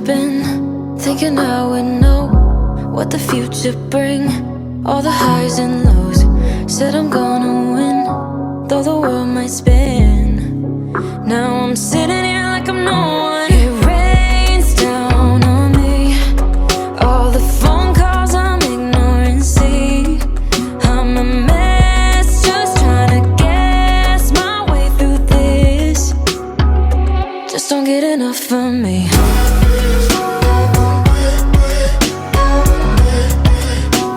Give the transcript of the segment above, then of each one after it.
been thinking I would know what the future bring. All the highs and lows, said I'm gonna win, though the world might spin. Now I'm sitting here like I'm no one. It rains down on me, all the phone calls I'm ignoring. See, I'm a mess, just trying to guess my way through this. Just don't get enough of me.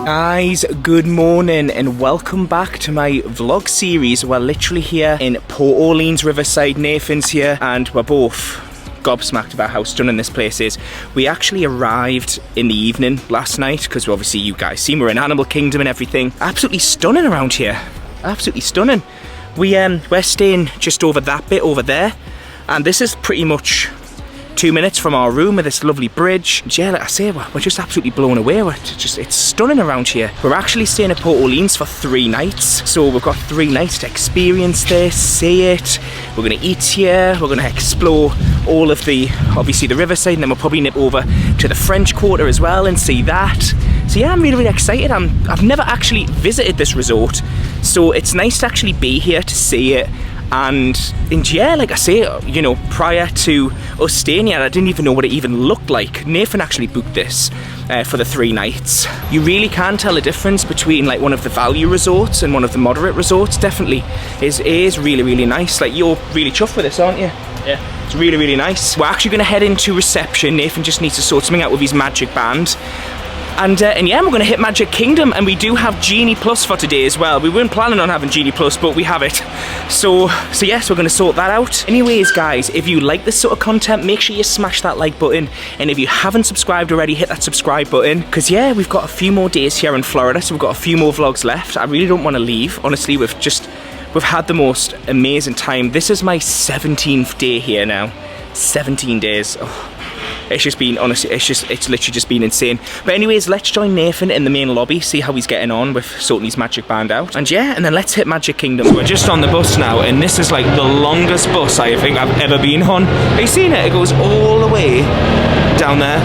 Guys, good morning and welcome back to my vlog series. We're literally here in Port Orleans Riverside. Nathan's here and we're both gobsmacked about how stunning this place is. We actually arrived in the evening last night because obviously you guys seen we're in Animal Kingdom and everything. Absolutely stunning around here. Absolutely stunning. We're staying just over that bit over there, and this is pretty much 2 minutes from our room with this lovely bridge. Yeah, like I say, we're just absolutely blown away with it. It's stunning around here. We're actually staying at Port Orleans for 3 nights. So we've got 3 nights to experience this, see it. We're gonna eat here. We're gonna explore all of obviously the riverside, and then we'll probably nip over to the French Quarter as well and see that. So yeah, I'm really, really excited. I've never actually visited this resort, so it's nice to actually be here to see it. And yeah, like I say, you know, prior to us staying here, I didn't even know what it even looked like. Nathan actually booked this for the 3 nights. You really can tell a difference between like one of the value resorts and one of the moderate resorts. Definitely is really, really nice. Like, you're really chuffed with this, aren't you? Yeah. It's really, really nice. We're actually gonna head into reception. Nathan just needs to sort something out with his magic band. And yeah, we're going to hit Magic Kingdom, and we do have Genie Plus for today as well. We weren't planning on having Genie Plus, but we have it. So yes, we're going to sort that out. Anyways, guys, if you like this sort of content, make sure you smash that like button. And if you haven't subscribed already, hit that subscribe button. Because yeah, we've got a few more days here in Florida, so we've got a few more vlogs left. I really don't want to leave. Honestly, we've had the most amazing time. This is my 17th day here now. 17 days. Oh. It's just been, honestly, it's literally just been insane. But anyways, let's join Nathan in the main lobby, see how he's getting on with sorting his magic band out. And yeah, and then let's hit Magic Kingdom. We're just on the bus now, and this is like the longest bus I think I've ever been on. Have you seen it? It goes all the way down there.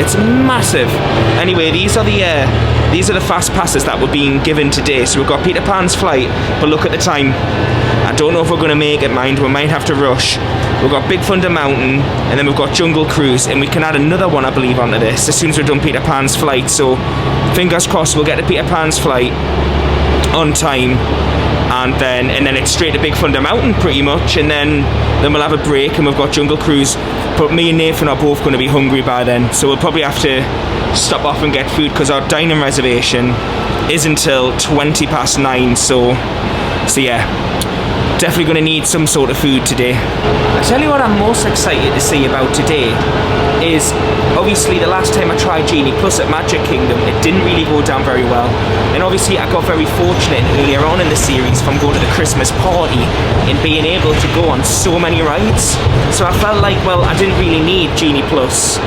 It's massive. Anyway, these are the fast passes that were being given today. So we've got Peter Pan's flight, but look at the time. I don't know if we're going to make it, mind. We might have to rush. We've got Big Thunder Mountain, and then we've got Jungle Cruise, and we can add another one, I believe, onto this as soon as we've done Peter Pan's flight. So fingers crossed we'll get to Peter Pan's flight on time, and then it's straight to Big Thunder Mountain pretty much, and then we'll have a break, and we've got Jungle Cruise. But me and Nathan are both going to be hungry by then, so we'll probably have to stop off and get food because our dining reservation is until 9:20. So yeah. Definitely going to need some sort of food today. I tell you what I'm most excited to see about today is, obviously the last time I tried Genie Plus at Magic Kingdom, it didn't really go down very well. And obviously I got very fortunate earlier on in the series from going to the Christmas party and being able to go on so many rides. So I felt like, well, I didn't really need Genie Plus.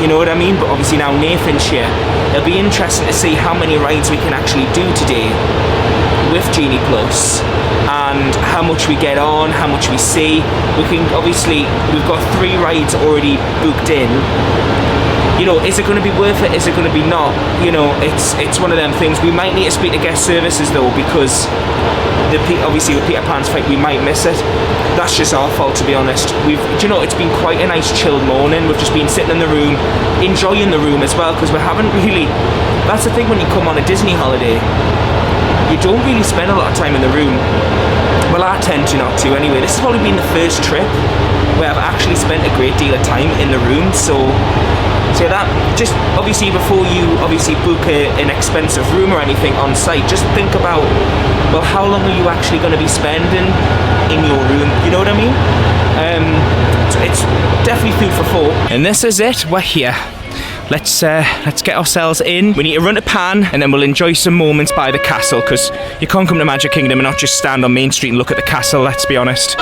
You know what I mean? But obviously now Nathan's here. It'll be interesting to see how many rides we can actually do today with Genie Plus, and how much we get on, how much we see. We've got 3 rides already booked in. You know, is it going to be worth it? Is it going to be not? You know, it's one of them things. We might need to speak to guest services though, because obviously with Peter Pan's flight we might miss it. That's just our fault, to be honest. It's been quite a nice chilled morning. We've just been sitting in the room, enjoying the room as well, because we haven't really. That's the thing when you come on a Disney holiday. You don't really spend a lot of time in the room. Well, I tend to not to anyway. This has probably been the first trip where I've actually spent a great deal of time in the room. So that, just obviously before you book an expensive room or anything on site, just think about, well, how long are you actually going to be spending in your room? You know what I mean? It's definitely food for thought. And this is it. We're here. Let's get ourselves in. We need to run to Pan, and then we'll enjoy some moments by the castle, because you can't come to Magic Kingdom and not just stand on Main Street and look at the castle, let's be honest.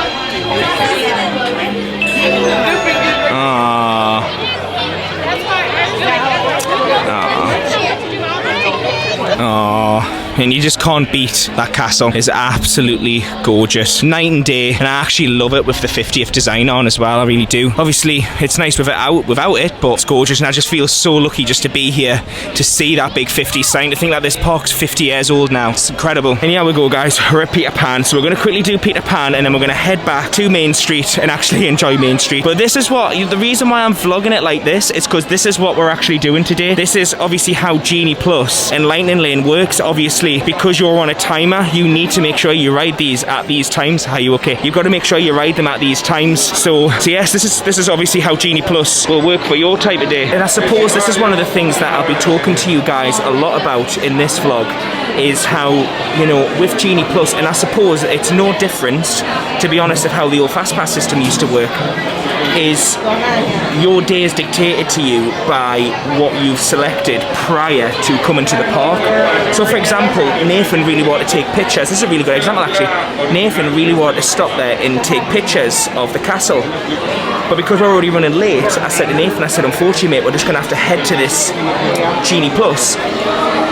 and you just can't beat that castle. It's absolutely gorgeous, night and day, and I actually love it with the 50th design on as well. I really do. Obviously it's nice without it, but it's gorgeous, and I just feel so lucky just to be here to see that big 50 sign, to think that this park's 50 years old now. It's incredible. And here we go, guys, we're at Peter Pan. So we're going to quickly do Peter Pan, and then we're going to head back to Main Street and actually enjoy Main Street. But this is what, the reason why I'm vlogging it like this is because this is what we're actually doing today. This is obviously how Genie Plus and Lightning Lane works. Obviously, because you're on a timer, you need to make sure you ride these at these times. Are you okay? You've got to make sure you ride them at these times. So yes, this is obviously how Genie Plus will work for your type of day. And I suppose this is one of the things that I'll be talking to you guys a lot about in this vlog, is how, you know, with Genie Plus, and I suppose it's no different, to be honest, of how the old Fastpass system used to work, is your day is dictated to you by what you've selected prior to coming to the park. So for example, Nathan really wanted to take pictures. This is a really good example actually. Nathan really wanted to stop there and take pictures of the castle. But because we're already running late, I said to Nathan, I said, unfortunately mate, we're just going to have to head to this Genie Plus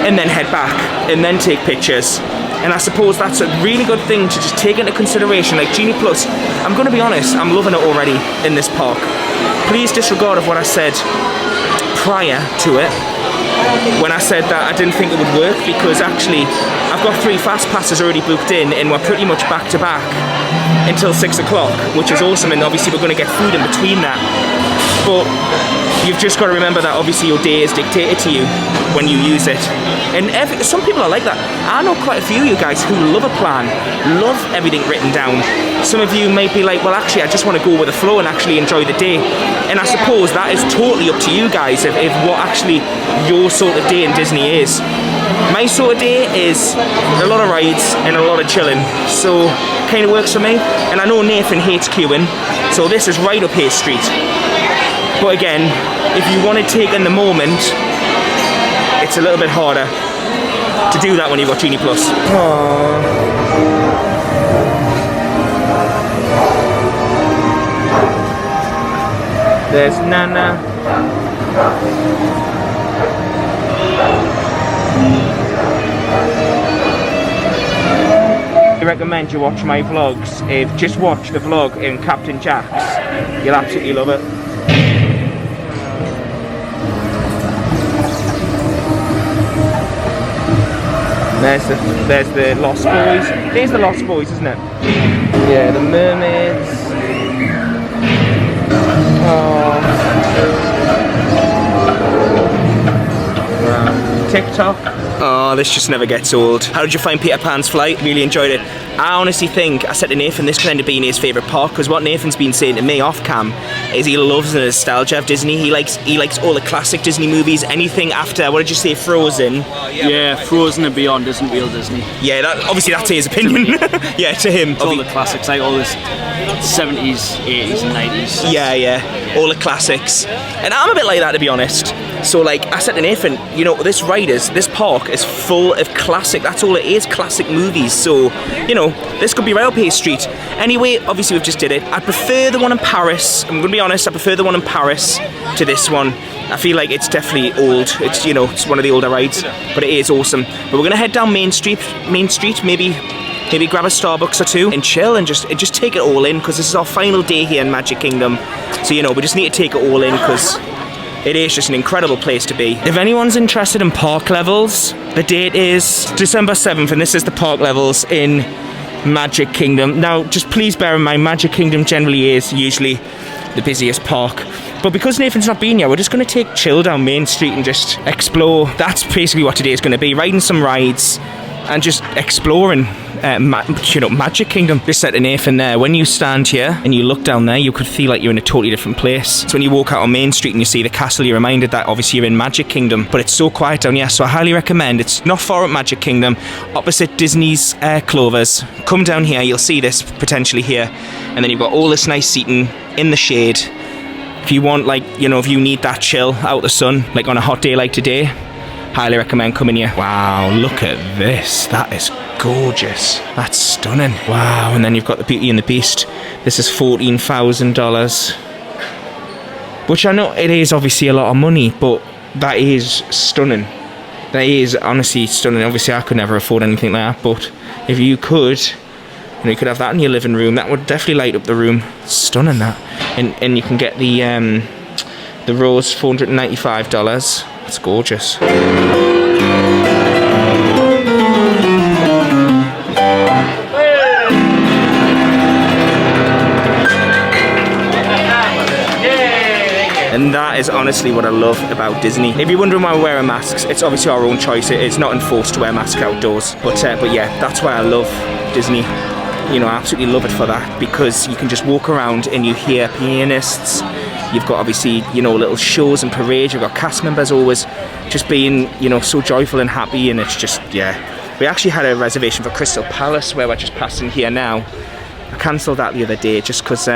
and then head back and then take pictures. And I suppose that's a really good thing to just take into consideration. Like Genie Plus, I'm going to be honest, I'm loving it already in this park. Please disregard of what I said prior to it when I said that I didn't think it would work, because actually I've got 3 fast passes already booked in, and we're pretty much back to back until 6 o'clock, which is awesome. And obviously we're going to get food in between that. But you've just got to remember that obviously your day is dictated to you when you use it. And some people are like that. I know quite a few of you guys who love a plan, love everything written down. Some of you might be like, well actually I just want to go with the flow and actually enjoy the day. And I suppose that is totally up to you guys if what actually your sort of day in Disney is. My sort of day is a lot of rides and a lot of chilling, so kind of works for me. And I know Nathan hates queuing, so this is right up his street. But again, if you want to take in the moment, it's a little bit harder to do that when you've got Genie Plus. Aww. There's Nana. I recommend you watch my vlogs. Just watch the vlog in Captain Jack's. You'll absolutely love it. There's the Lost Boys. There's the Lost Boys, isn't it? Yeah, the mermaids. Oh. Wow. TikTok. Oh, this just never gets old. How did you find Peter Pan's flight? Really enjoyed it. I honestly think, I said to Nathan, this could end up being his favourite park, because what Nathan's been saying to me off cam is he loves the nostalgia of Disney. He likes all the classic Disney movies, anything after, what did you say, Frozen? Yeah, Frozen and beyond isn't real Disney. Yeah, obviously that's his opinion. Yeah, to him. It's all the classics, like all this 70s, 80s and 90s. Yeah, all the classics. And I'm a bit like that, to be honest. So like I said to Nathan, you know, this park is full of classic, that's all it is, classic movies. So, you know, this could be right up Hay Street. Anyway, obviously we've just did it. I prefer the one in Paris. I'm gonna be honest, I prefer the one in Paris to this one. I feel like it's definitely old. It's, you know, it's one of the older rides, but it is awesome. But we're gonna head down Main Street, maybe grab a Starbucks or two and chill and just take it all in, because this is our final day here in Magic Kingdom. So, you know, we just need to take it all in, because it is just an incredible place to be. If anyone's interested in park levels, the date is December 7th, and this is the park levels in Magic Kingdom. Now, just please bear in mind, Magic Kingdom generally is usually the busiest park. But because Nathan's not been here, we're just going to take chill down Main Street and just explore. That's basically what today is going to be, riding some rides and just exploring Magic Kingdom. Just said to Nathan there, when you stand here and you look down there, you could feel like you're in a totally different place. So when you walk out on Main Street and you see the castle, you're reminded that obviously you're in Magic Kingdom, but it's so quiet down here. So I highly recommend, it's not far at Magic Kingdom, opposite Disney's Clovers. Come down here, you'll see this potentially here, and then you've got all this nice seating in the shade. If you want, like, you know, if you need that chill out the sun, like on a hot day like today, highly recommend coming here. Wow, look at this. That is gorgeous. That's stunning. Wow, and then you've got the Beauty and the Beast. This is $14,000. Which I know it is obviously a lot of money, but that is stunning. That is honestly stunning. Obviously, I could never afford anything like that, but if you could, you could have that in your living room. That would definitely light up the room. Stunning, that. And you can get the rose, $495. It's gorgeous. And that is honestly what I love about Disney. If you're wondering why we're wearing masks, it's obviously our own choice. It's not enforced to wear masks outdoors. But yeah, that's why I love Disney. I absolutely love it for that, because you can just walk around and you hear pianists. You've got obviously, little shows and parades. You've got cast members always just being, so joyful and happy. And it's just, yeah. We actually had a reservation for Crystal Palace, where we're just passing here now. I cancelled that the other day just because,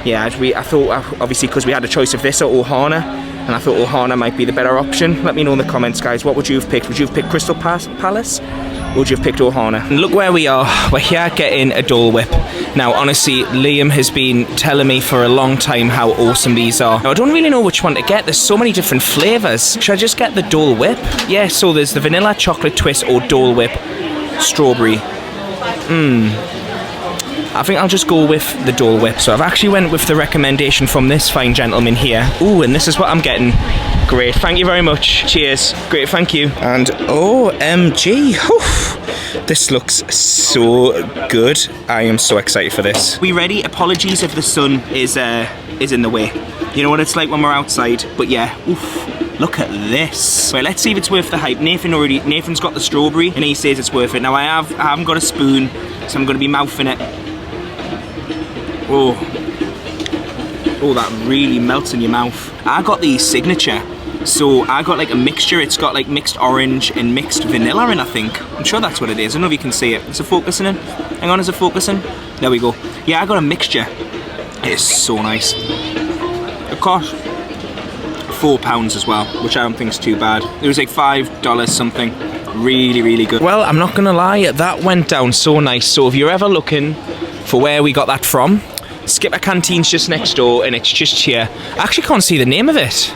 yeah, I thought, obviously, because we had a choice of this or Ohana, and I thought Ohana might be the better option. Let me know in the comments, guys, what would you have picked? Would you have picked Crystal Palace, or would you have picked Ohana? And look where we are. We're here getting a Dole Whip. Now, honestly, Liam has been telling me for a long time how awesome these are. Now, I don't really know which one to get. There's so many different flavours. Should I just get the Dole Whip? Yeah, so there's the vanilla chocolate twist or Dole Whip strawberry. I think I'll just go with the Dole Whip. So I've actually went with the recommendation from this fine gentleman here. Ooh, and this is what I'm getting. Great, thank you very much. Cheers. Great, thank you. And OMG, whew, this looks so good. I am so excited for this. We ready? Apologies if the sun is in the way. You know what it's like when we're outside. But yeah, oof. Look at this. Right, let's see if it's worth the hype. Nathan's got the strawberry and he says it's worth it. Now I haven't got a spoon, so I'm gonna be mouthing it. Oh, that really melts in your mouth. I got the signature, so I got like a mixture. It's got like mixed orange and mixed vanilla in, I think. I'm sure that's what it is. I don't know if you can see it. Is it focusing in? Hang on, is it focusing? There we go. Yeah, I got a mixture. It is so nice. It cost £4 as well, which I don't think is too bad. It was like $5 something. Really, really good. Well, I'm not gonna lie, that went down so nice. So if you're ever looking for where we got that from, Skipper Canteen's just next door, and it's just here. I actually can't see the name of it.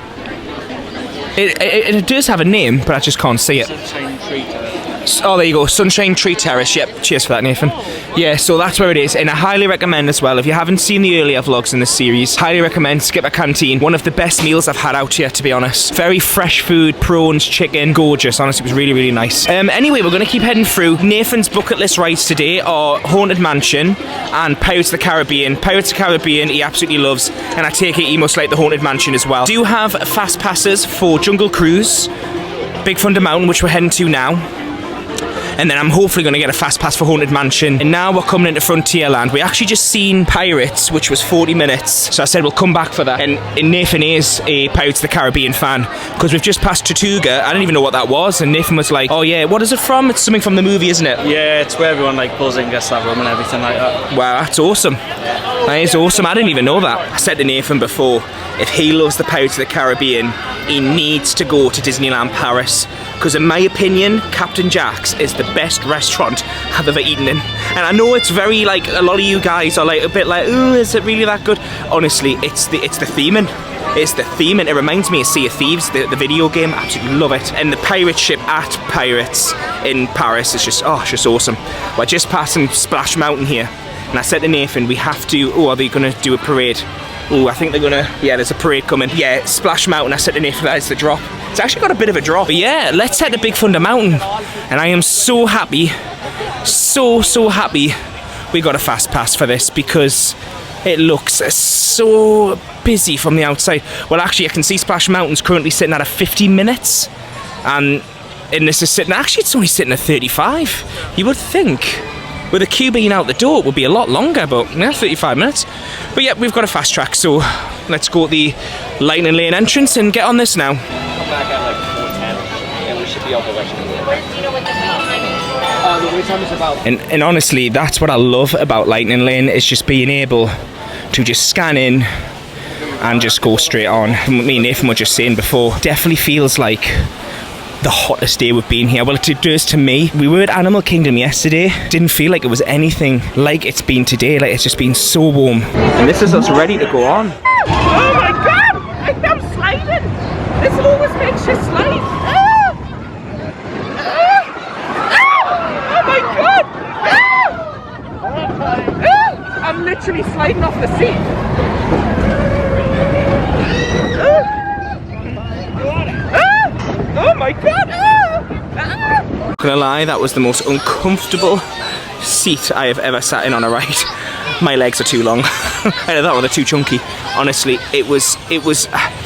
It does have a name, but I just can't see it. Sunshine Tree Terrace. Oh, there you go, Sunshine Tree Terrace. Yep, cheers for that, Nathan. Yeah, so that's where it is, and I highly recommend as well, if you haven't seen the earlier vlogs in this series, highly recommend Skipper Canteen. One of the best meals I've had out here, to be honest. Very fresh food, prawns, chicken, gorgeous. Honestly, it was really, really nice. Anyway, we're going to keep heading through. Nathan's bucket list rides today are Haunted Mansion and Pirates of the Caribbean. Pirates of the Caribbean he absolutely loves, and I take it he must like the Haunted Mansion as well. Do have fast passes for Jungle Cruise, Big Thunder Mountain, which we're heading to now. And then I'm hopefully going to get a fast pass for Haunted Mansion. And now we're coming into Frontierland. We actually just seen Pirates, which was 40 minutes. So I said we'll come back for that. And Nathan is a Pirates of the Caribbean fan, because we've just passed Tortuga. I didn't even know what that was. And Nathan was like, oh yeah, what is it from? It's something from the movie, isn't it? Yeah, it's where everyone like pulls in, gets that room and everything like that. Wow, that's awesome. That is awesome. I didn't even know that. I said to Nathan before, if he loves the Pirates of the Caribbean, he needs to go to Disneyland Paris. Because in my opinion, Captain Jack's is the best restaurant I've ever eaten in. And I know it's very like, a lot of you guys are like a bit like, ooh, is it really that good? Honestly, it's the theming. It's the theming. It reminds me of Sea of Thieves, the video game. I absolutely love it. And the pirate ship at Pirates in Paris is just, oh, it's just awesome. We're just passing Splash Mountain here. And I said to Nathan, we have to, oh, are they going to do a parade? Oh, I think they're gonna, yeah, there's a parade coming. Yeah, Splash Mountain, I said to Nathan, that is the drop. It's actually got a bit of a drop. But yeah, let's head to Big Thunder Mountain. And I am so happy, so happy we got a fast pass for this, because it looks so busy from the outside. Well, actually, I can see Splash Mountain's currently sitting at 50 minutes. And this is sitting, actually it's only sitting at 35. You would think, with a queue being out the door, it would be a lot longer, but yeah, 35 minutes. But yeah, we've got a fast track, so let's go to the Lightning Lane entrance and get on this now. Come back at like 4:10, and we should be over the rest of the way. Do you know what the wait time is? The wait time is about... And honestly, that's what I love about Lightning Lane, is just being able to just scan in and just go straight on. Me and Nathan were just saying before, definitely feels like the hottest day we've been here. Well, it does to me. We were at Animal Kingdom yesterday. Didn't feel like it was anything like it's been today. Like, it's just been so warm. And this is us ready to go on. Oh my god! I'm sliding! This always makes you slide! my god! I'm literally sliding off the seat. Oh my god! Not gonna lie, that was the most uncomfortable seat I have ever sat in on a ride. My legs are too long. I thought they're too chunky. Honestly, it was.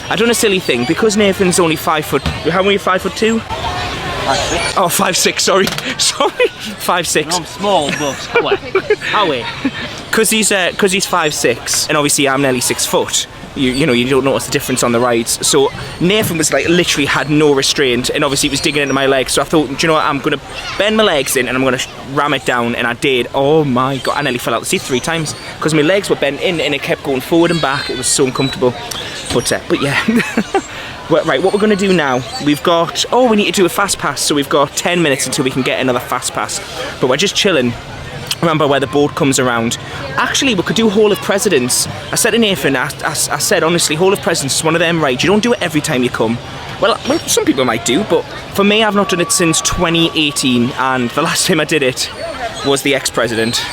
I done a silly thing because Nathan's only 5 foot. How many? 5'2"? 5'6". Oh, 5'6". Sorry, 5'6". I'm small, but how? Because he's 5'6", and obviously I'm nearly 6 foot. You know, you don't notice the difference on the rides. So Nathan was like literally had no restraint, and obviously it was digging into my legs. So I thought, do you know what? I'm gonna bend my legs in and I'm gonna ram it down, and I did. Oh my god! I nearly fell out the seat 3 times because my legs were bent in and it kept going forward and back. It was so uncomfortable. But yeah. Right, what we're going to do now, we've got, we need to do a fast pass, so we've got 10 minutes until we can get another fast pass, but we're just chilling. Remember where the boat comes around. Actually, we could do Hall of Presidents. I said to Nathan, I said honestly, Hall of Presidents is one of them rides. You don't do it every time you come. Well, some people might do, but for me, I've not done it since 2018, and the last time I did it was the ex-president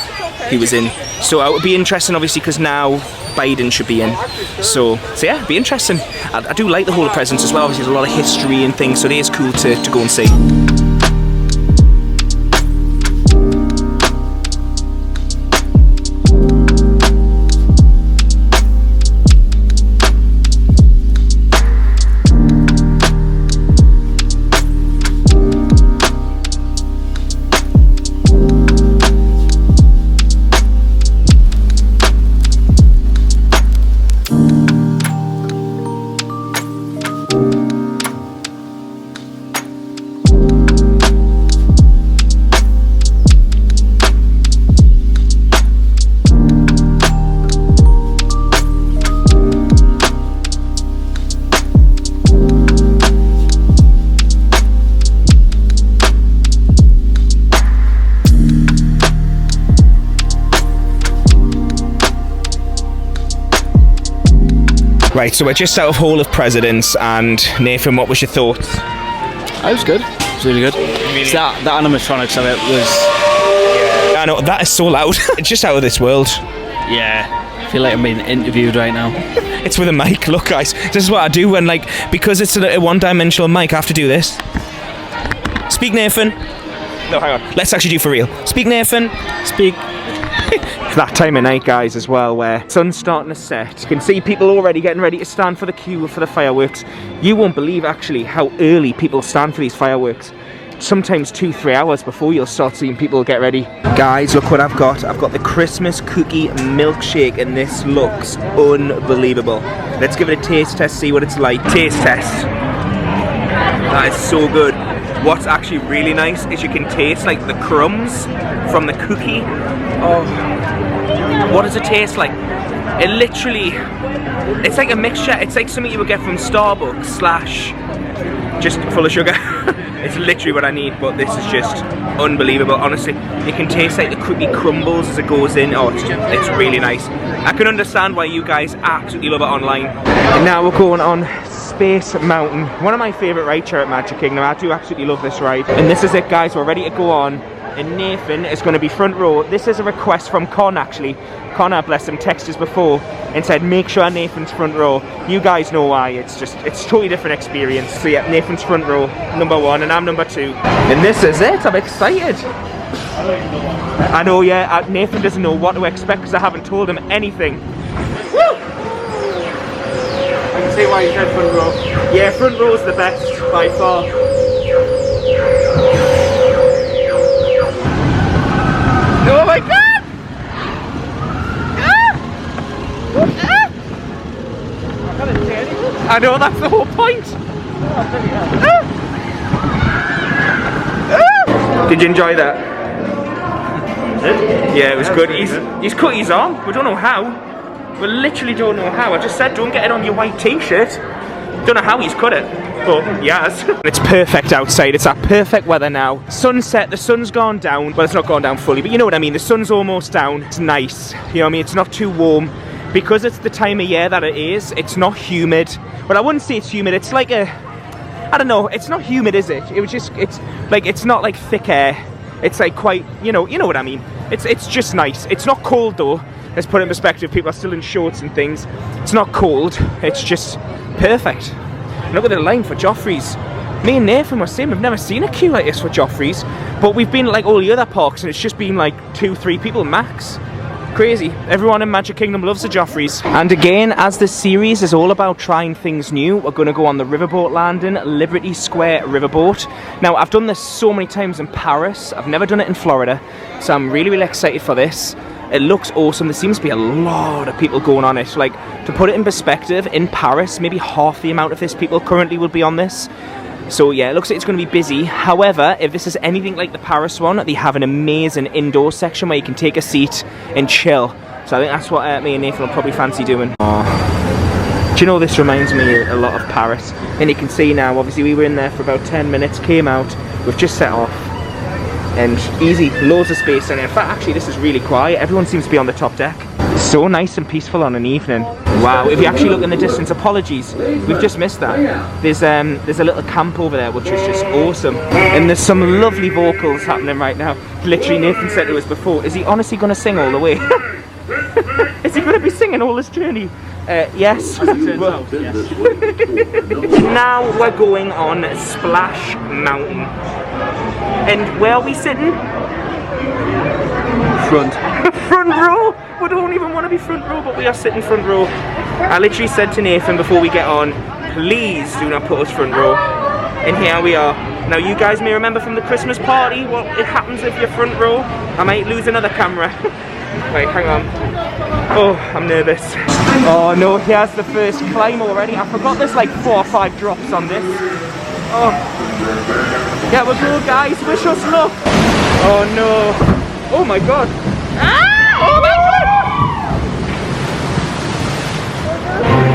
he was in. So it would be interesting, obviously, because now Biden should be in. So yeah, it'd be interesting. I do like the Hall of Presidents as well. Obviously, there's a lot of history and things, so it is cool to go and see. Right, so we're just out of Hall of Presidents, and Nathan, what was your thoughts? It was good. It was really good. Really? That animatronics of it was... Yeah, I know, that is so loud. It's just out of this world. Yeah, I feel like I'm being interviewed right now. It's with a mic. Look, guys, this is what I do when, like, because it's a one-dimensional mic, I have to do this. Speak, Nathan. No, hang on. Let's actually do for real. Speak, Nathan. Speak. It's that time of night, guys, as well, where sun's starting to set. You can see people already getting ready to stand for the queue for the fireworks. You won't believe, actually, how early people stand for these fireworks. Sometimes 2-3 hours before you'll start seeing people get ready. Guys, look what I've got. I've got the Christmas cookie milkshake, and this looks unbelievable. Let's give it a taste test, see what it's like. Taste test. That is so good. What's actually really nice is you can taste like the crumbs from the cookie. Oh, what does it taste like? It literally, it's like a mixture. It's like something you would get from Starbucks / just full of sugar. It's literally what I need, but this is just unbelievable. Honestly, you can taste like the cookie crumbles as it goes in. Oh, it's really nice. I can understand why you guys absolutely love it online. And now we're going on Space Mountain, one of my favourite rides here at Magic Kingdom. I do absolutely love this ride. And this is it, guys, we're ready to go on. And Nathan is going to be front row. This is a request from Con, actually. Connor, bless him, texted us before and said make sure Nathan's front row. You guys know why. It's a totally different experience. So yeah, Nathan's front row, number 1, and I'm number 2. And this is it. I'm excited. I know, yeah. Nathan doesn't know what to expect because I haven't told him anything. Woo! I can see why you said front row. Yeah, front row is the best by far. Oh my god! I know, that's the whole point. Did you enjoy that? Yeah, it was good. He's cut his arm. We don't know how. We literally don't know how. I just said don't get it on your white t-shirt. Don't know how he's cut it, but yes. It's perfect outside. It's that perfect weather now. Sunset, the sun's gone down. Well, it's not gone down fully, but you know what I mean. The sun's almost down. It's nice. You know what I mean? It's not too warm. Because it's the time of year that it is, it's not humid. Well, I wouldn't say it's humid. It's like I don't know. It's not humid, is it? It's not like thick air. It's like quite, you know what I mean. It's just nice. It's not cold though. Let's put it in perspective. People are still in shorts and things. It's not cold. It's just perfect. Look at the line for Joffrey's. Me and Nathan were saying we've never seen a queue like this for Joffrey's, but we've been at like all the other parks and it's just been like 2-3 people max. Crazy. Everyone in Magic Kingdom loves the Joffreys. And again, as this series is all about trying things new, we're going to go on the riverboat landing, Liberty Square riverboat. Now, I've done this so many times in Paris. I've never done it in Florida, so I'm really, really excited for this. It looks awesome. There seems to be a lot of people going on it. Like, to put it in perspective, in Paris, maybe half the amount of this people currently will be on this. So yeah, it looks like it's going to be busy. However, if this is anything like the Paris one, they have an amazing indoor section where you can take a seat and chill. So I think that's what me and Nathan will probably fancy doing. Do you know, this reminds me a lot of Paris. And you can see now, obviously we were in there for about 10 minutes, came out, we've just set off. And easy, loads of space. And in fact, actually this is really quiet. Everyone seems to be on the top deck. So nice and peaceful on an evening. Wow, if you actually look in the distance, apologies, we've just missed that. There's a little camp over there which is just awesome. And there's some lovely vocals happening right now. Literally, Nathan said to us before, is he honestly going to sing all the way? Is he going to be singing all this journey? Yes. Well, yes. Now we're going on Splash Mountain. And where are we sitting? Front. Front row? We don't even want to be front row, but we are sitting front row. I literally said to Nathan before we get on, please do not put us front row. And here we are. Now you guys may remember from the Christmas party what it happens if you're front row. I might lose another camera. Wait, hang on. Oh, I'm nervous. Oh no, here's the first climb already. I forgot there's like 4 or 5 drops on this. Oh. Yeah, we'll go guys, wish us luck. Oh no. Oh my god. Ah! Oh my god!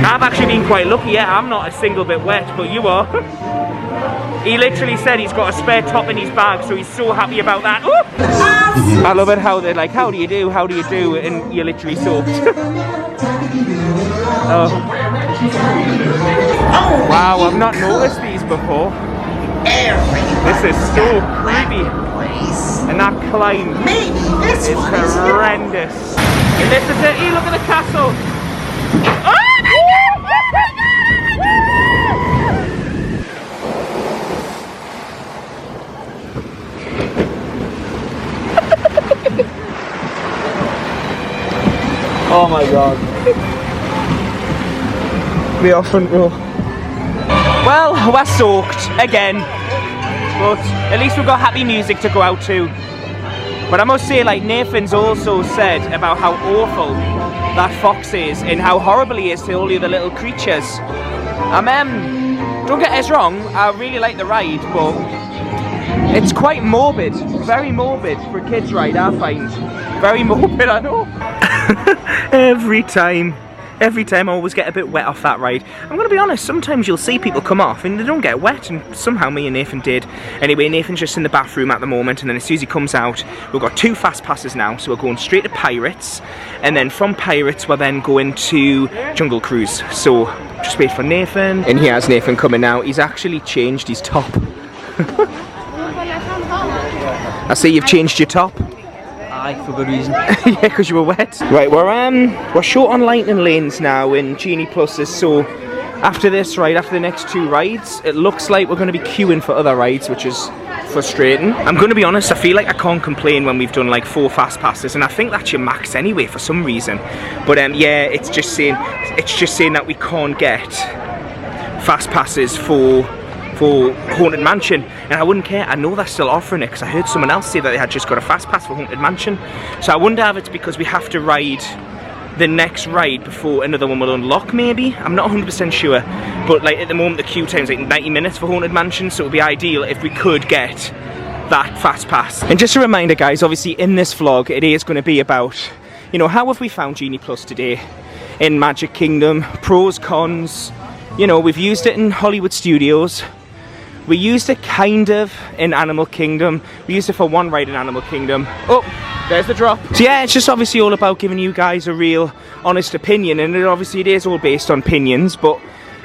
I've actually been quite lucky. Yeah, I'm not a single bit wet, but you are. He literally said he's got a spare top in his bag, so he's so happy about that. Ooh! I love it how they're like, how do you do, and you're literally soaked. Oh. Wow, I've not noticed these before. This is so creepy. And that climb is horrendous. And this is it, look at the castle. Oh! Oh my god. We are front row. Well, we're soaked again, but at least we've got happy music to go out to. But I must say, like Nathan's also said about how awful that fox is and how horrible he is to all the other little creatures. Don't get us wrong, I really like the ride, but it's quite morbid, very morbid for a kids ride, I find. Very morbid, I know. Every time I always get a bit wet off that ride. I'm going to be honest, sometimes you'll see people come off and they don't get wet, and somehow me and Nathan did. Anyway, Nathan's just in the bathroom at the moment, and then as soon as he comes out, we've got 2 fast passes now, so we're going straight to Pirates, and then from Pirates we're then going to Jungle Cruise. So just wait for Nathan. And here's Nathan coming now. He's actually changed his top. I see you've changed your top. Aye, for good reason. Yeah, because you were wet. Right, we're short on lightning lanes now in Genie Pluses, so after this ride, after the next 2 rides, it looks like we're going to be queuing for other rides, which is frustrating. I'm going to be honest, I feel like I can't complain when we've done like 4 fast passes, and I think that's your max anyway for some reason. But yeah, it's just saying that we can't get fast passes for Haunted Mansion, and I wouldn't care. I know they're still offering it because I heard someone else say that they had just got a fast pass for Haunted Mansion. So I wonder if it's because we have to ride the next ride before another one will unlock, maybe? I'm not 100% sure, but like at the moment the queue time's like 90 minutes for Haunted Mansion, so it would be ideal if we could get that fast pass. And just a reminder guys, obviously in this vlog it is going to be about, you know, how have we found Genie Plus today in Magic Kingdom, pros, cons. You know, we've used it in Hollywood Studios. We used it kind of in Animal Kingdom. We used it for 1 ride in Animal Kingdom. Oh, there's the drop. So yeah, it's just obviously all about giving you guys a real honest opinion, and it is all based on opinions, but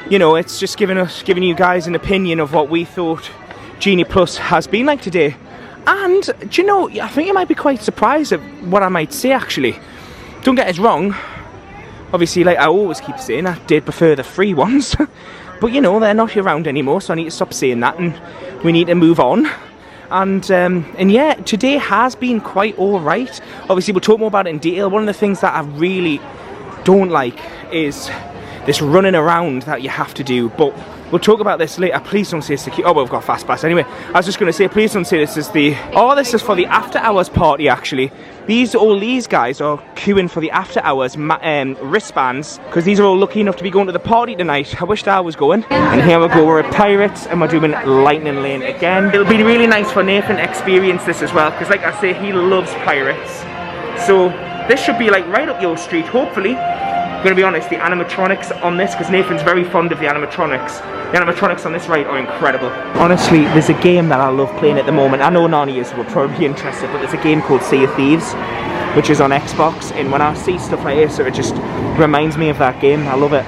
you know, it's just giving you guys an opinion of what we thought Genie Plus has been like today. And, do you know, I think you might be quite surprised at what I might say, actually. Don't get us wrong. Obviously, like I always keep saying, I did prefer the free ones. But, you know, they're not around anymore, so I need to stop saying that, and we need to move on. And yeah, today has been quite alright. Obviously, we'll talk more about it in detail. One of the things that I really don't like is this running around that you have to do, but we'll talk about this later. Please don't say it's the queue. Oh, well, we've got fast pass anyway. I was just going to say, please don't say this is the... Oh, this is for the after hours party, actually. All these guys are queuing for the after hours wristbands, because these are all lucky enough to be going to the party tonight. I wished I was going. And here we go, we're at Pirates, and we're doing Lightning Lane again. It'll be really nice for Nathan to experience this as well, because like I say, he loves Pirates. So this should be like right up your street, hopefully. I'm going to be honest, the animatronics on this, because Nathan's very fond of the animatronics on this ride are incredible. Honestly, there's a game that I love playing at the moment. I know none of you will probably be interested, but there's a game called Sea of Thieves, which is on Xbox, and when I see stuff like this, it just reminds me of that game. I love it.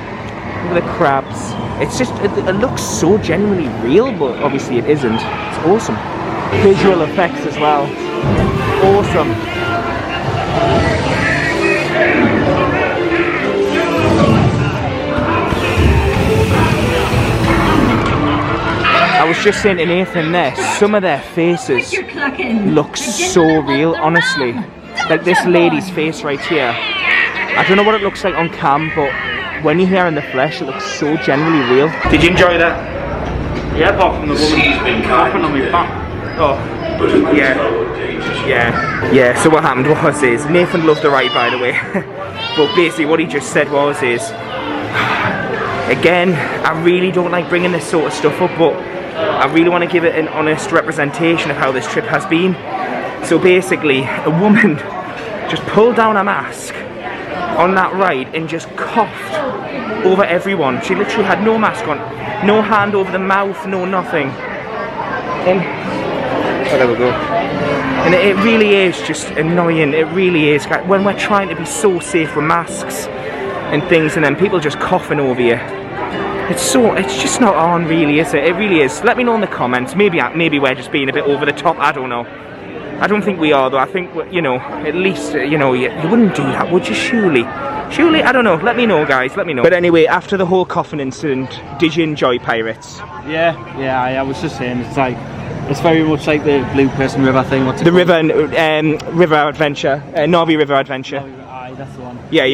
Look at the crabs. It's just, it looks so genuinely real, but obviously it isn't. It's awesome. Visual effects as well. Awesome. I was just saying to Nathan there, some of their faces look so real, honestly. Like this lady's face right here. I don't know what it looks like on cam, but when you're here in the flesh, it looks so genuinely real. Did you enjoy that? Yeah, apart from the woman who's been coughing on me back. Oh, yeah. So what happened was Nathan loved the ride, by the way. But basically what he just said was again, I really don't like bringing this sort of stuff up, but I really want to give it an honest representation of how this trip has been. So basically, a woman just pulled down a mask on that ride and just coughed over everyone. She literally had no mask on, no hand over the mouth, no nothing. And oh, there we go. And it really is just annoying. It really is. When we're trying to be so safe with masks and things, and then people just coughing over you. It's just not on, really, is it? It really is. Let me know in the comments. Maybe we're just being a bit over the top. I don't know. I don't think we are, though. I think, you know, at least, you know, you wouldn't do that, would you? Surely, I don't know. Let me know, guys. Let me know. But anyway, after the whole coughing incident, did you enjoy Pirates? Yeah. I was just saying, it's very much like the Blue Person River thing. What's it called? River Adventure, Narby River Adventure. Aye, that's the one. Yeah,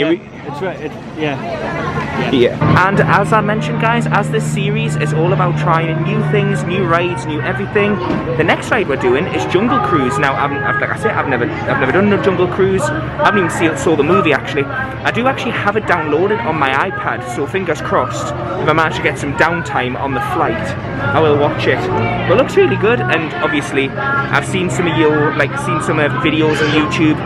yeah. And as I mentioned, guys, as this series is all about trying new things, new rides, new everything, the next ride we're doing is Jungle Cruise. Now, like I said, I've never done a Jungle Cruise. I haven't even saw the movie, actually. I do actually have it downloaded on my iPad, so fingers crossed, if I manage to get some downtime on the flight, I will watch it. But it looks really good, and obviously, I've seen some of videos on YouTube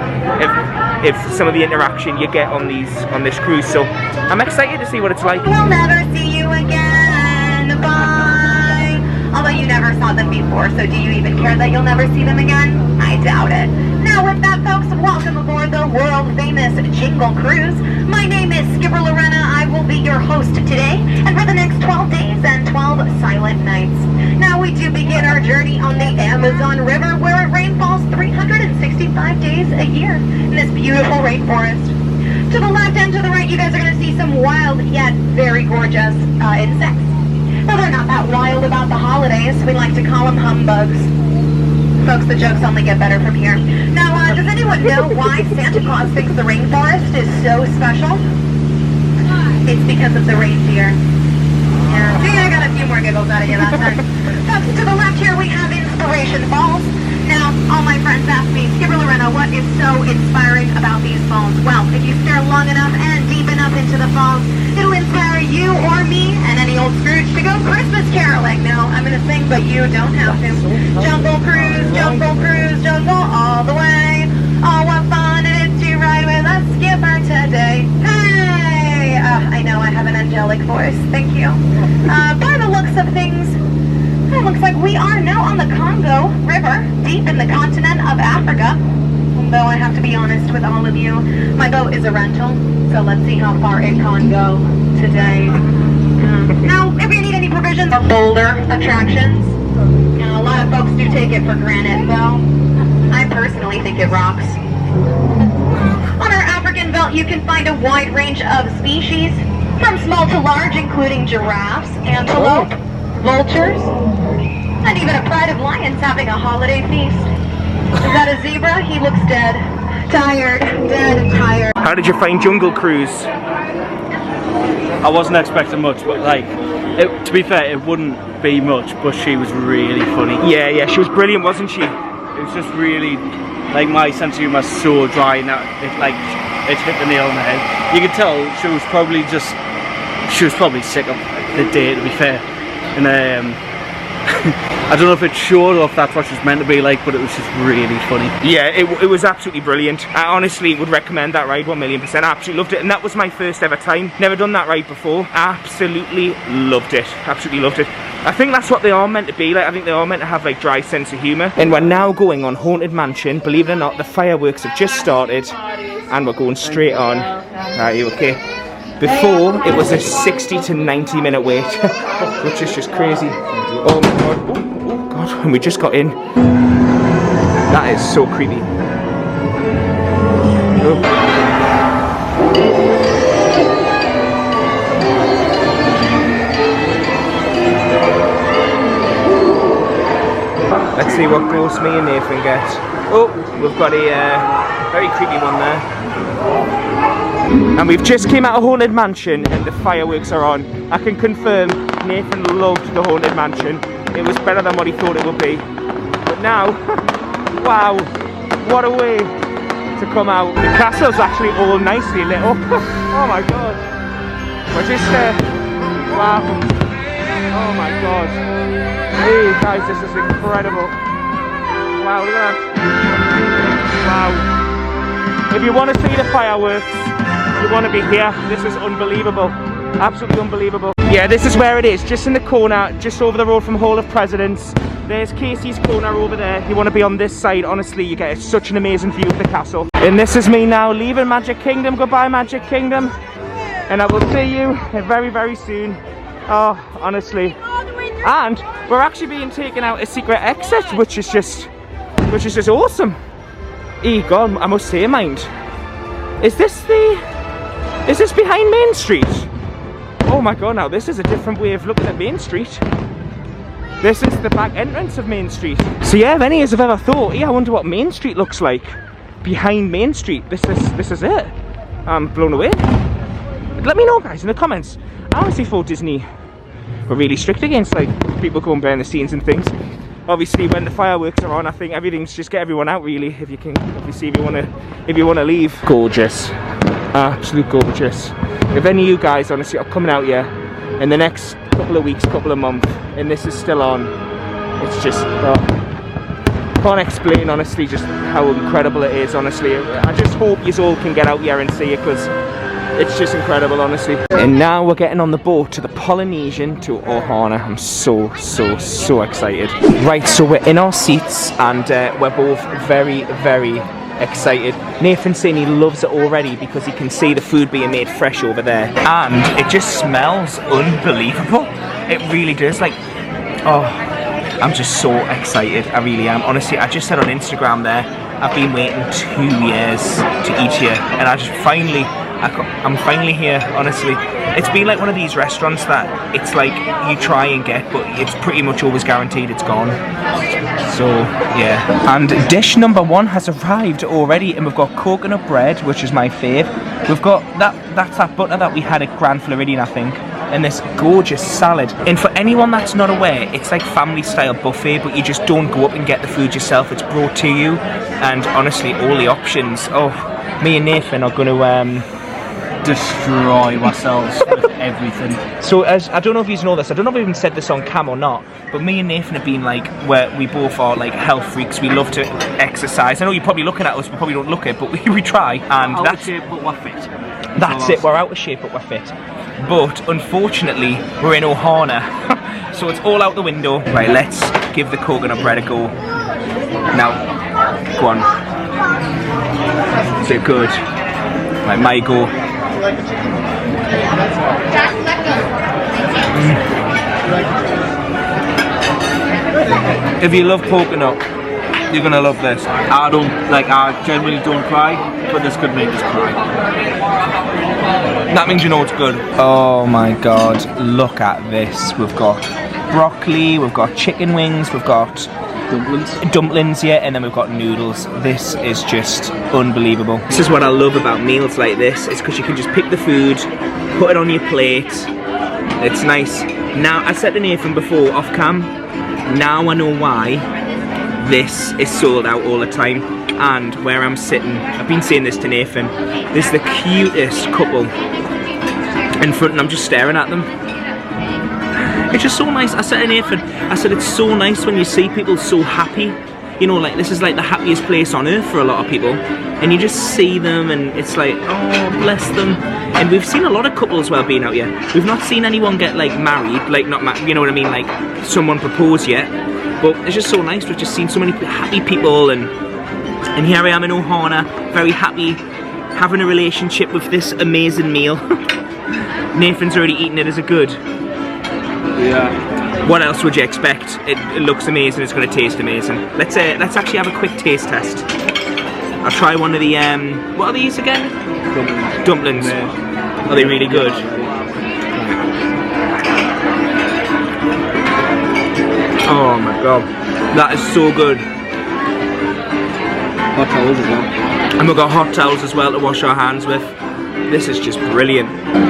if some of the interaction you get on this cruise, so I'm excited to see what it's like. We'll never see you again, bye. Although you never saw them before, so do you even care that you'll never see them again? I doubt it. Now with that, folks, welcome aboard the world-famous Jingle Cruise. My name is Skipper Lorena. I will be your host today, and for the next 12 days and 12 silent nights. Now we do begin our journey on the Amazon River, where it rainfalls 365 days a year in this beautiful rainforest. To the left and to the right, you guys are going to see some wild yet very gorgeous insects. Now, they're not that wild about the holidays. We like to call them humbugs. Folks, the jokes only get better from here. Now, does anyone know why Santa Claus thinks the rainforest is so special? It's because of the reindeer. Yeah, see, I got a few more giggles out of you that time. Folks, to the left here, we have Inspiration Falls. Now, all my friends ask me, Skipper Lorena, what is so inspiring about these falls? Well, if you stare long enough and deep enough into the falls, it'll inspire you or me and any old Scrooge to go Christmas caroling. Now, I'm going to sing, but you don't have to. Jungle Cruise, jungle all the way. Oh, what fun it is to ride with a skipper today. Hey! I know I have an angelic voice. Thank you. By the looks of things, it looks like we are now on the Congo River, deep in the continent of Africa. Though I have to be honest with all of you, my boat is a rental, so let's see how far it can go today. Now, if you need any provisions or bolder attractions, a lot lot of folks do take it for granted, though. I personally think it rocks. On our African belt, you can find a wide range of species, from small to large, including giraffes, antelope, vultures, and even a pride of lions having a holiday feast. Is that a zebra? He looks dead. Tired, dead and tired. How did you find Jungle Cruise? I wasn't expecting much, but like, to be fair, it wouldn't be much, but she was really funny. Yeah, she was brilliant, wasn't she? It was just really, like, my sense of humour is so dry now, it hit the nail on the head. You could tell she was probably sick of the day, to be fair. And I don't know if it showed or if that's what she's meant to be like, but it was just really funny. Yeah, it was absolutely brilliant. I honestly would recommend that ride 1,000,000%. I absolutely loved it, and that was my first ever time. Never done that ride before. Absolutely loved it. Absolutely loved it. I think that's what they are meant to be like. I think they are meant to have like dry sense of humour. And we're now going on Haunted Mansion. Believe it or not, the fireworks have just started, and we're going straight on. Are you okay? Before, it was a 60 to 90 minute wait, which is just crazy. Oh my god, oh god, and we just got in. That is so creepy. Oh. Let's see what ghost me and Nathan get. Oh, we've got a very creepy one there. And we've just came out of Haunted Mansion and the fireworks are on. I can confirm Nathan loved the Haunted Mansion. It was better than what he thought it would be. But now, wow, what a way to come out. The castle's actually all nicely lit up. Oh my god. We're just wow. Oh my god. Hey guys, this is incredible. Wow, look at that. Wow. If you want to see the fireworks, you want to be here. This is unbelievable. Absolutely unbelievable. Yeah, this is where it is, just in the corner, just over the road from Hall of Presidents. There's Casey's Corner over there. You want to be on this side, honestly, you get such an amazing view of the castle. And this is me now leaving Magic Kingdom. Goodbye, Magic Kingdom. And I will see you very, very soon. Oh, honestly. And we're actually being taken out a secret exit, which is just awesome. God, I must say, mind. Is this behind Main Street? Oh my god, now this is a different way of looking at Main Street. This is the back entrance of Main Street. So yeah, if any of you have ever thought, I wonder what Main Street looks like behind Main Street, this is it. I'm blown away. Let me know, guys, in the comments. I honestly thought Disney were really strict against like people going behind the scenes and things. Obviously, when the fireworks are on, I think everything's just get everyone out really. If you want to leave. Gorgeous, absolute gorgeous. If any of you guys honestly are coming out here in the next couple of weeks, couple of months, and this is still on, it's just can't explain honestly just how incredible it is. Honestly, I just hope you all can get out here and see it because it's just incredible, honestly. And now we're getting on the boat to the Polynesian to Ohana. I'm so excited. Right, so we're in our seats and we're both very, very excited. Nathan's saying he loves it already because he can see the food being made fresh over there. And it just smells unbelievable. It really does. Like, oh, I'm just so excited. I really am. Honestly, I just said on Instagram there, I've been waiting 2 years to eat here. And I'm finally here, honestly. It's been like one of these restaurants that it's like you try and get, but it's pretty much always guaranteed it's gone. So, yeah. And dish number 1 has arrived already, and we've got coconut bread, which is my fave. We've got that's that butter that we had at Grand Floridian, I think, and this gorgeous salad. And for anyone that's not aware, it's like family style buffet, but you just don't go up and get the food yourself. It's brought to you, and honestly, all the options. Oh, me and Nathan are going to destroy ourselves with everything. So as I don't know if you know this, I don't know if I even said this on cam or not, but me and Nathan have been like, where we both are like health freaks. We love to exercise. I know you're probably looking at us, we probably don't look it, but we try. And out of shape, but we're fit. That's it. We're out of shape, but we're fit. But unfortunately, we're in Ohana, so it's all out the window. Right, let's give the coconut bread a go. Now, go on. Is it good? Like my go. If you love coconut, you're gonna love this. I generally don't cry, but this could make us cry. That means you know it's good. Oh my god, look at this. We've got broccoli, we've got chicken wings, we've got dumplings, yeah, and then we've got noodles. This is just unbelievable. This is what I love about meals like this, is because you can just pick the food, put it on your plate. It's nice. Now, I said to Nathan before off cam, now I know why this is sold out all the time. And where I'm sitting, I've been saying this to Nathan, this is the cutest couple in front, and I'm just staring at them. It's just so nice. I said to Nathan, I said it's so nice when you see people so happy. You know, like this is like the happiest place on earth for a lot of people. And you just see them and it's like, oh, bless them. And we've seen a lot of couples while being out here. We've not seen anyone get like married, like not you know what I mean, like someone propose yet. But it's just so nice. We've just seen so many happy people, and here I am in Ohana, very happy, having a relationship with this amazing meal. Nathan's already eaten it. Is it good? Yeah. What else would you expect? It looks amazing. It's going to taste amazing. Let's actually have a quick taste test. I'll try one of the what are these again? Dumplings. Yeah. Are they really good? Oh my god, that is so good. Hot towels as well. And we've got hot towels as well to wash our hands with. This is just brilliant.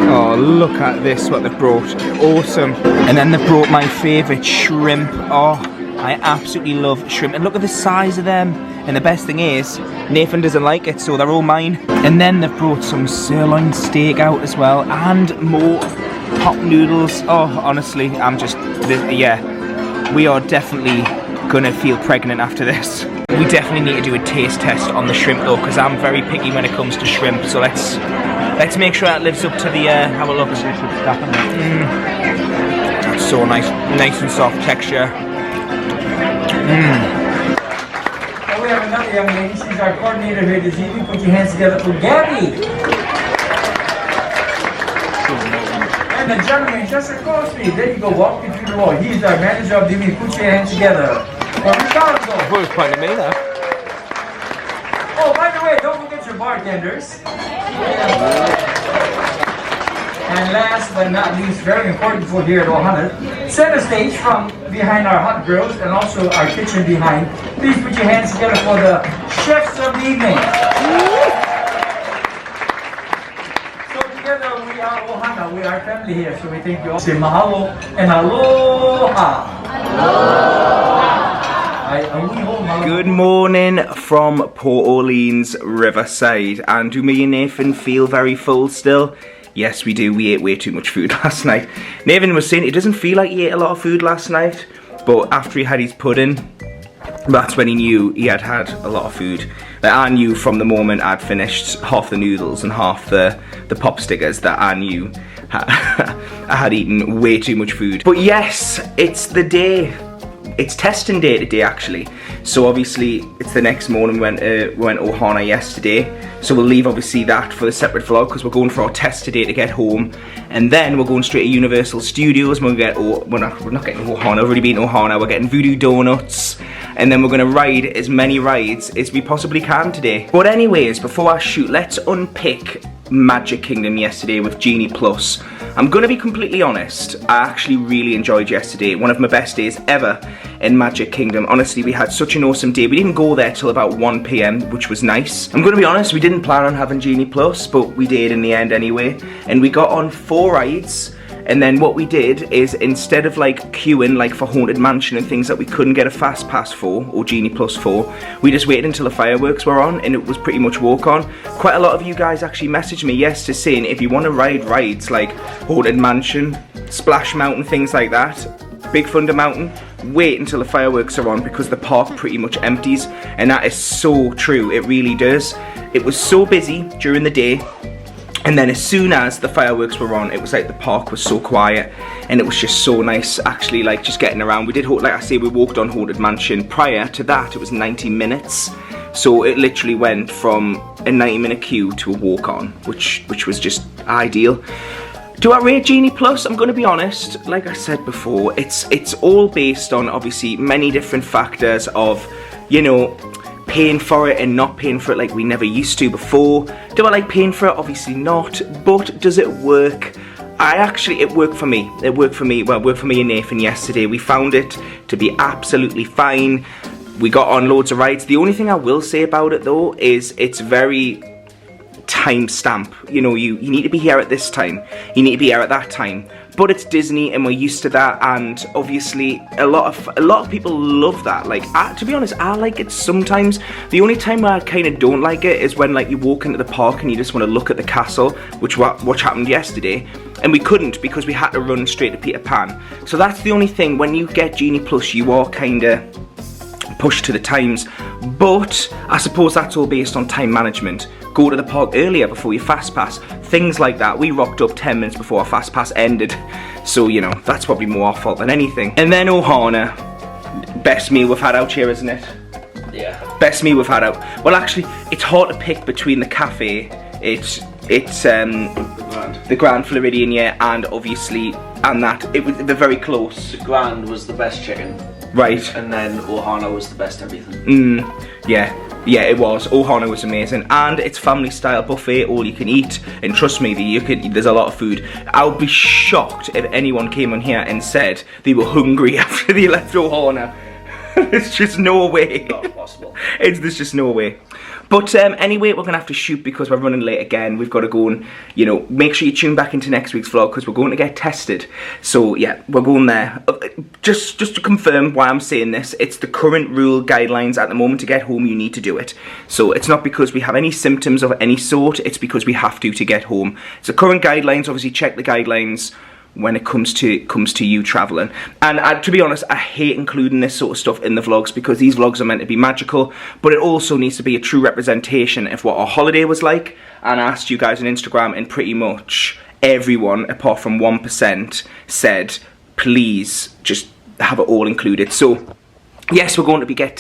Oh, look at this, what they've brought. Awesome. And then they've brought my favourite shrimp. Oh, I absolutely love shrimp. And look at the size of them. And the best thing is, Nathan doesn't like it, so they're all mine. And then they've brought some sirloin steak out as well, and more hot noodles. Oh, honestly, yeah. We are definitely gonna feel pregnant after this. We definitely need to do a taste test on the shrimp though, because I'm very picky when it comes to shrimp. So let's make sure that lives up to the how it looks. That's so nice and soft texture. We have another young lady. She's our coordinator here this evening. Put your hands together for Gabby. And the gentleman just across me. There you go. Walk me through the wall. He's our manager of the evening. Put your hands together. Ricardo. Who's pointing at me now? Oh, by the way, don't forget your bartenders. And last but not least, very important for here at Ohana, center stage from behind our hot grills and also our kitchen behind. Please put your hands together for the chefs of the evening. So together we are Ohana, we are family here, so we thank you all. Say mahalo and aloha. Good morning from Port Orleans Riverside, and do me and Nathan feel very full still? Yes, we do. We ate way too much food last night. Nathan was saying it doesn't feel like he ate a lot of food last night, but after he had his pudding, that's when he knew he had had a lot of food. Like, I knew from the moment I'd finished half the noodles and half the pop stickers that I knew I had eaten way too much food. But yes, it's the day. It's testing day today actually. So obviously it's the next morning. We went Ohana yesterday. So we'll leave obviously that for the separate vlog because we're going for our test today to get home. And then we're going straight to Universal Studios. We're not getting Ohana, we've already been Ohana. We're getting Voodoo Donuts. And then we're gonna ride as many rides as we possibly can today. But anyways, before I shoot, let's unpick Magic Kingdom yesterday with Genie Plus. I'm gonna be completely honest, I actually really enjoyed yesterday. One of my best days ever in Magic Kingdom. Honestly, we had such an awesome day. We didn't go there till about 1 PM, which was nice. I'm gonna be honest, we didn't plan on having Genie Plus, but we did in the end anyway. And we got on 4 rides. And then what we did is, instead of like queuing like for Haunted Mansion and things that we couldn't get a fast pass for, or Genie Plus for, we just waited until the fireworks were on and it was pretty much walk on. Quite a lot of you guys actually messaged me yesterday saying if you want to ride rides like Haunted Mansion, Splash Mountain, things like that, Big Thunder Mountain, wait until the fireworks are on because the park pretty much empties. And that is so true, it really does. It was so busy during the day. And then as soon as the fireworks were on, it was like the park was so quiet and it was just so nice actually, like just getting around. We did, like I say, we walked on Haunted Mansion. Prior to that, it was 90 minutes. So it literally went from a 90-minute queue to a walk on, which was just ideal. Do I rate Genie Plus? I'm going to be honest, like I said before, it's all based on obviously many different factors of, you know, paying for it and not paying for it like we never used to before. Do I like paying for it? Obviously not. But does it work? It worked for me. It worked for me. Well, it worked for me and Nathan yesterday. We found it to be absolutely fine. We got on loads of rides. The only thing I will say about it though is it's very time stamp. You know, you need to be here at this time. You need to be here at that time. But it's Disney and we're used to that, and obviously a lot of people love that. Like, to be honest, I like it sometimes. The only time where I kind of don't like it is when like you walk into the park and you just want to look at the castle, which happened yesterday, and we couldn't because we had to run straight to Peter Pan. So that's the only thing. When you get Genie Plus, you are kind of pushed to the times, but I suppose that's all based on time management. Go to the park earlier before your fast pass, things like that. We rocked up 10 minutes before our fast pass ended, so you know, that's probably more our fault than anything. And then Ohana, best meal we've had out here, isn't it? Yeah. Best meal we've had out. Well, actually, it's hard to pick between the cafe, the Grand Floridian, yeah, and obviously, and that, they're very close. The Grand was the best chicken. Right. And then Ohana was the best everything. Yeah, it was. Ohana was amazing, and it's family style buffet, all you can eat. And trust me, there's a lot of food. I would be shocked if anyone came on here and said they were hungry after they left Ohana. There's just no way. Not possible. There's just no way. But anyway, we're going to have to shoot because we're running late again. We've got to go and, you know, make sure you tune back into next week's vlog because we're going to get tested. So yeah, we're going there. Just to confirm why I'm saying this, it's the current rule guidelines at the moment. To get home, you need to do it. So it's not because we have any symptoms of any sort, it's because we have to get home. It's the current guidelines. Obviously check the guidelines when it comes to you traveling. And to be honest, I hate including this sort of stuff in the vlogs because these vlogs are meant to be magical, but it also needs to be a true representation of what our holiday was like. And I asked you guys on Instagram, and pretty much everyone apart from 1% said please just have it all included. So yes, we're going to get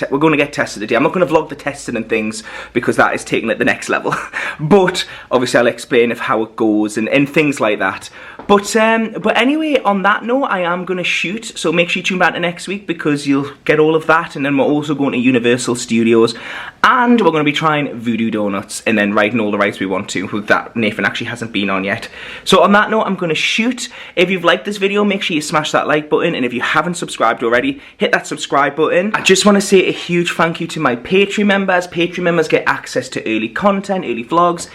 tested today. I'm not going to vlog the testing and things because that is taking it the next level. But obviously I'll explain of how it goes and things like that. But anyway, on that note, I am going to shoot. So make sure you tune back to next week because you'll get all of that. And then we're also going to Universal Studios. And we're going to be trying Voodoo Donuts and then riding all the rides we want to. With that, Nathan actually hasn't been on yet. So on that note, I'm going to shoot. If you've liked this video, make sure you smash that like button. And if you haven't subscribed already, hit that subscribe button. I just want to say a huge thank you to my Patreon members. Patreon members get access to early content, early vlogs,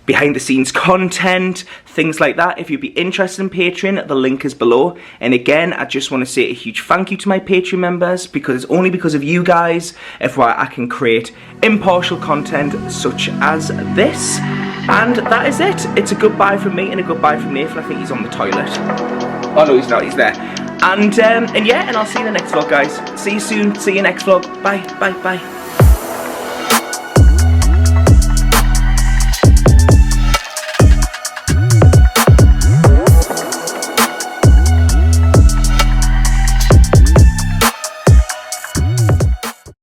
behind the scenes content, things like that. If you'd be interested in Patreon, the link is below. And again, I just want to say a huge thank you to my Patreon members because it's only because of you guys if why I can create impartial content such as this. And that is it. It's a goodbye from me and a goodbye from Nathan. I think he's on the toilet. Oh no, he's not, he's there. And yeah, and I'll see you in the next vlog, guys. See you soon, see you next vlog. Bye, bye, bye.